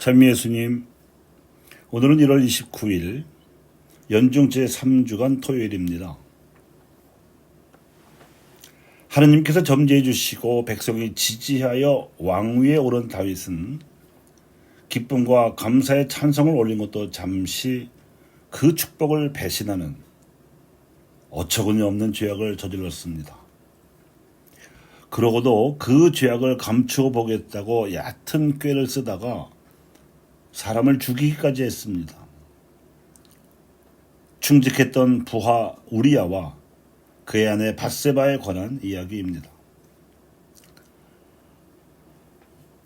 참 예수님, 오늘은 1월 29일 연중 제3주간 토요일입니다. 하느님께서 점지해 주시고 백성이 지지하여 왕위에 오른 다윗은 기쁨과 감사의 찬송을 올린 것도 잠시 그 축복을 배신하는 어처구니 없는 죄악을 저질렀습니다. 그러고도 그 죄악을 감추어 보겠다고 얕은 꾀를 쓰다가 사람을 죽이기까지 했습니다. 충직했던 부하 우리야와 그의 아내 밧세바에 관한 이야기입니다.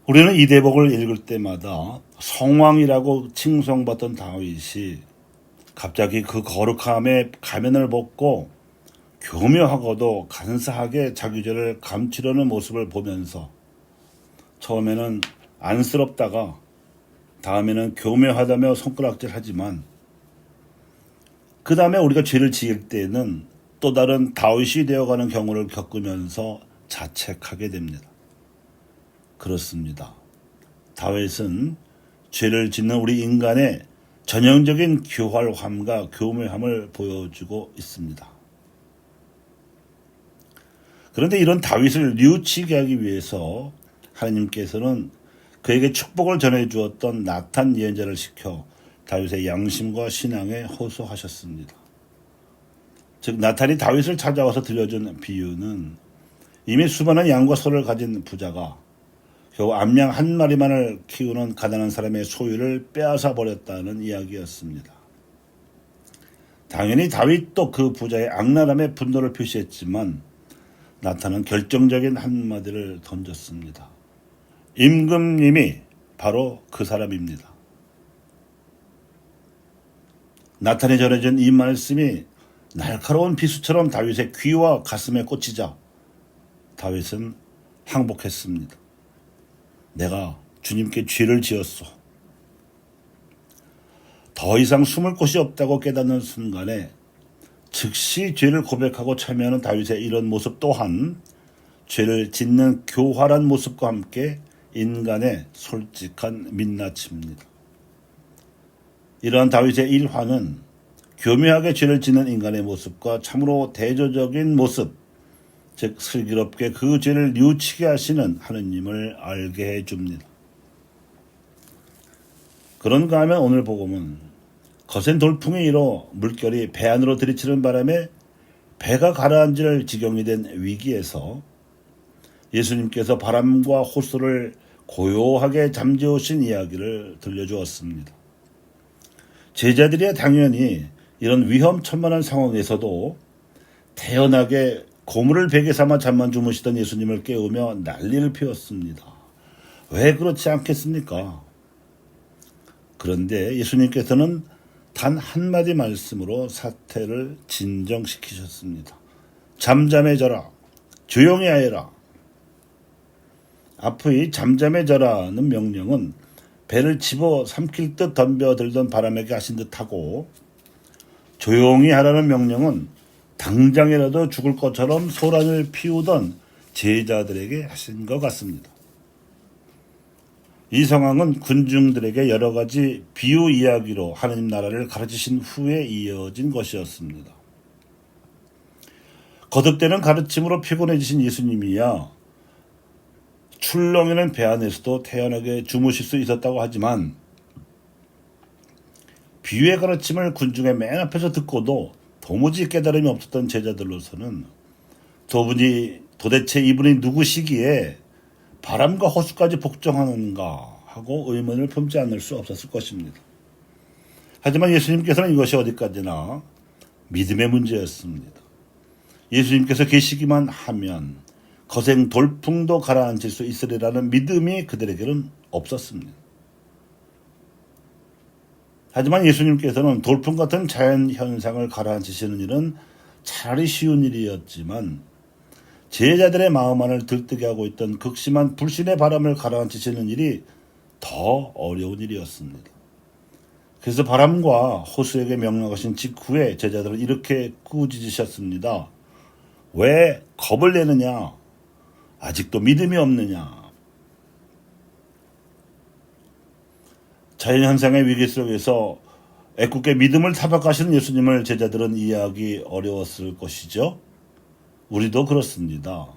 우리는 이 대목을 읽을 때마다 성왕이라고 칭송받던 다윗이 갑자기 그 거룩함의 가면을 벗고 교묘하고도 간사하게 자기 죄를 감추려는 모습을 보면서 처음에는 안쓰럽다가 다음에는 교묘하다며 손가락질하지만 그 다음에 우리가 죄를 지을 때에는 또 다른 다윗이 되어가는 경우를 겪으면서 자책하게 됩니다. 그렇습니다. 다윗은 죄를 짓는 우리 인간의 전형적인 교활함과 교묘함을 보여주고 있습니다. 그런데 이런 다윗을 뉘우치게 하기 위해서 하나님께서는 그에게 축복을 전해주었던 나탄 예언자를 시켜 다윗의 양심과 신앙에 호소하셨습니다. 즉 나탄이 다윗을 찾아와서 들려준 비유는 이미 수많은 양과 소를 가진 부자가 겨우 암양 한 마리만을 키우는 가난한 사람의 소유를 빼앗아 버렸다는 이야기였습니다. 당연히 다윗도 그 부자의 악랄함에 분노를 표시했지만 나탄은 결정적인 한마디를 던졌습니다. 임금님이 바로 그 사람입니다. 나탄이 전해준 이 말씀이 날카로운 비수처럼 다윗의 귀와 가슴에 꽂히자 다윗은 항복했습니다. 내가 주님께 죄를 지었소. 더 이상 숨을 곳이 없다고 깨닫는 순간에 즉시 죄를 고백하고 참여하는 다윗의 이런 모습 또한 죄를 짓는 교활한 모습과 함께 인간의 솔직한 민낯입니다. 이러한 다윗의 일화는 교묘하게 죄를 짓는 인간의 모습과 참으로 대조적인 모습, 즉 슬기롭게 그 죄를 뉘우치게 하시는 하느님을 알게 해줍니다. 그런가 하면 오늘 복음은 거센 돌풍이 일어 물결이 배 안으로 들이치는 바람에 배가 가라앉을 지경이 된 위기에서 예수님께서 바람과 호수를 고요하게 잠재우신 이야기를 들려주었습니다. 제자들이야 당연히 이런 위험천만한 상황에서도 태연하게 고물을 베개 삼아 잠만 주무시던 예수님을 깨우며 난리를 피웠습니다. 왜 그렇지 않겠습니까? 그런데 예수님께서는 단 한마디 말씀으로 사태를 진정시키셨습니다. 잠잠해져라. 조용히 하여라. 앞의 잠잠해져라는 명령은 배를 집어 삼킬 듯 덤벼들던 바람에게 하신 듯하고 조용히 하라는 명령은 당장이라도 죽을 것처럼 소란을 피우던 제자들에게 하신 것 같습니다. 이 상황은 군중들에게 여러 가지 비유 이야기로 하느님 나라를 가르치신 후에 이어진 것이었습니다. 거듭되는 가르침으로 피곤해지신 예수님이야 출렁이는 배 안에서도 태연하게 주무실 수 있었다고 하지만 비유의 가르침을 군중의 맨 앞에서 듣고도 도무지 깨달음이 없었던 제자들로서는 도대체 이분이 누구시기에 바람과 호수까지 복종하는가 하고 의문을 품지 않을 수 없었을 것입니다. 하지만 예수님께서는 이것이 어디까지나 믿음의 문제였습니다. 예수님께서 계시기만 하면 거센 돌풍도 가라앉힐 수 있으리라는 믿음이 그들에게는 없었습니다. 하지만 예수님께서는 돌풍 같은 자연현상을 가라앉히시는 일은 차라리 쉬운 일이었지만 제자들의 마음 안을 들뜨게 하고 있던 극심한 불신의 바람을 가라앉히시는 일이 더 어려운 일이었습니다. 그래서 바람과 호수에게 명령하신 직후에 제자들은 이렇게 꾸짖으셨습니다. 왜 겁을 내느냐? 아직도 믿음이 없느냐? 자연현상의 위기 속에서 애꿎게 믿음을 타박하시는 예수님을 제자들은 이해하기 어려웠을 것이죠. 우리도 그렇습니다.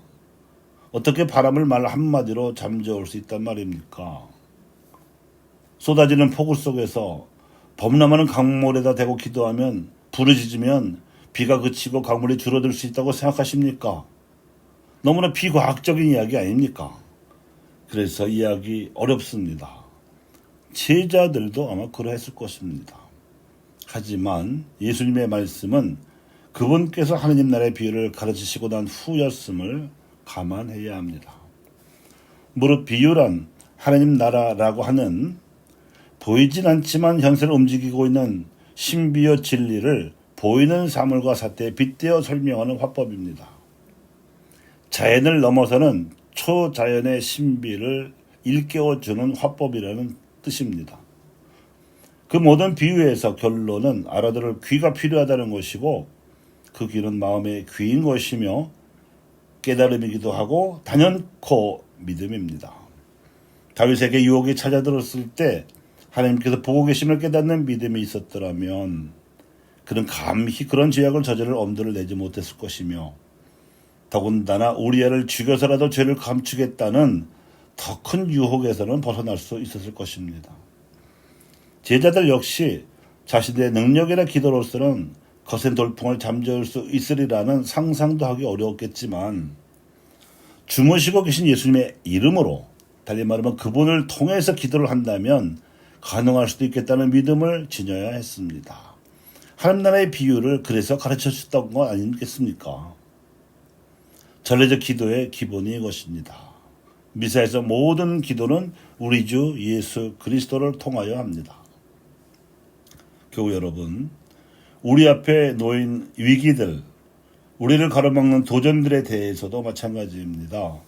어떻게 바람을 말 한마디로 잠재울 수 있단 말입니까? 쏟아지는 폭우 속에서 범람하는 강물에다 대고 기도하면 부르짖으면 비가 그치고 강물이 줄어들 수 있다고 생각하십니까? 너무나 비과학적인 이야기 아닙니까? 그래서 이해하기 어렵습니다. 제자들도 아마 그러했을 것입니다. 하지만 예수님의 말씀은 그분께서 하느님 나라의 비유를 가르치시고 난 후였음을 감안해야 합니다. 무릇 비유란 하느님 나라라고 하는 보이진 않지만 현세를 움직이고 있는 신비와 진리를 보이는 사물과 사태에 빗대어 설명하는 화법입니다. 자연을 넘어서는 초자연의 신비를 일깨워주는 화법이라는 뜻입니다. 그 모든 비유에서 결론은 알아들을 귀가 필요하다는 것이고 그 귀는 마음의 귀인 것이며 깨달음이기도 하고 단연코 믿음입니다. 다윗에게 유혹이 찾아들었을 때 하나님께서 보고 계심을 깨닫는 믿음이 있었더라면 그는 감히 그런 죄악을 저지를 엄두를 내지 못했을 것이며 더군다나 우리아를 죽여서라도 죄를 감추겠다는 더 큰 유혹에서는 벗어날 수 있었을 것입니다. 제자들 역시 자신의 능력이나 기도로서는 거센 돌풍을 잠재울 수 있으리라는 상상도 하기 어려웠겠지만 주무시고 계신 예수님의 이름으로 달리 말하면 그분을 통해서 기도를 한다면 가능할 수도 있겠다는 믿음을 지녀야 했습니다. 하나님 나라의 비유를 그래서 가르쳐 주셨던 건 아니겠습니까? 전례적 기도의 기본이 이것입니다. 미사에서 모든 기도는 우리 주 예수 그리스도를 통하여 합니다. 교우 여러분, 우리 앞에 놓인 위기들, 우리를 가로막는 도전들에 대해서도 마찬가지입니다.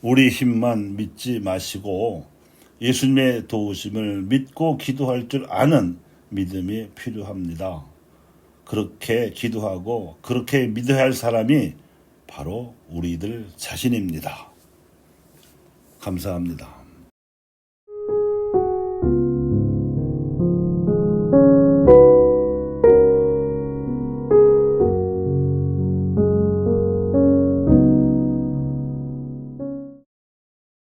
우리 힘만 믿지 마시고 예수님의 도우심을 믿고 기도할 줄 아는 믿음이 필요합니다. 그렇게 기도하고 그렇게 믿어야 할 사람이 바로 우리들 자신입니다. 감사합니다.